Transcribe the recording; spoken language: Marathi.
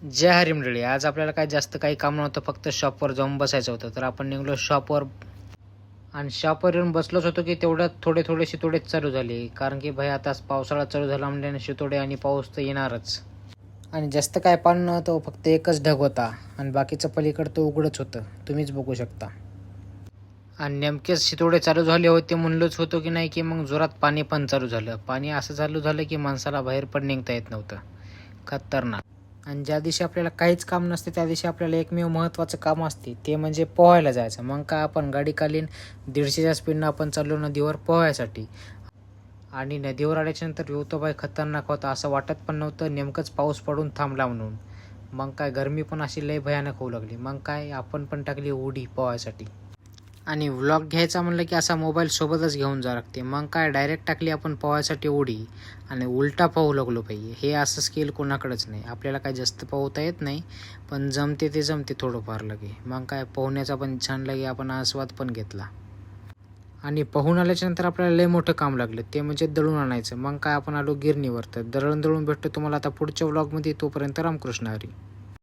जय हरी मंडळी. आज आपल्याला काय जास्त काही काम नव्हतं, फक्त शॉपवर जाऊन बसायचं होतं. तर आपण निघलो शॉपवर आणि शॉपवर येऊन बसलोच होतो की तेवढ्यात थोडे शितोडेच चालू झाले. कारण की भाई आता पावसाळा चालू झाला म्हणजे शितोडे आणि पाऊस तर येणारच. आणि जास्त काय पाणी नव्हतं, फक्त एकच ढग होता आणि बाकीचं पलीकडं तो उघडच होतं. तुम्हीच बघू शकता. आणि नेमकेच शितोडे चालू झाले होते म्हणलोच होतो की नाही की मग जोरात पाणी पण चालू झालं. पाणी असं चालू झालं की माणसाला बाहेर पण निघता येत नव्हतं. खतरनाक. आणि ज्या दिवशी आपल्याला काहीच काम नसते त्या दिवशी आपल्याला एकमेव महत्त्वाचं काम असते, ते म्हणजे पोहायला जायचं. मग काय आपण गाडी काढीन 150च्या स्पीडनं आपण चाललो नदीवर पोहायसाठी. आणि नदीवर आल्याच्यानंतर व्ह्यू तर बाई खतरनाक होता. असं वाटत पण नव्हतं नेमकंच पाऊस पडून थांबला म्हणून. मग काय गरमी पण अशी लय भयानक होऊ लागली. मग काय आपण पण टाकली उडी पोहायसाठी. आणि व्लॉग घ्यायचा म्हणलं की असा मोबाईल सोबतच घेऊन जावं लागते. मग काय डायरेक्ट टाकली आपण पोहायसाठी उडी आणि उलटा पोहू लागलो पाहिजे. हे असं स्किल कोणाकडेच नाही. आपल्याला काय जास्त पोहता येत नाही, पण जमते ते जमते थोडंफार लगे. मग काय पोहण्याचा पण छान लगे आपण आस्वाद पण घेतला. आणि पोहून आल्याच्यानंतर आपल्याला लय मोठं काम लागलं, ते म्हणजे दळून आणायचं. मग काय आपण आलो गिरणीवर. तर दळून भेटतो तुम्हाला आता पुढच्या व्लॉगमध्ये. तोपर्यंत रामकृष्ण हरी.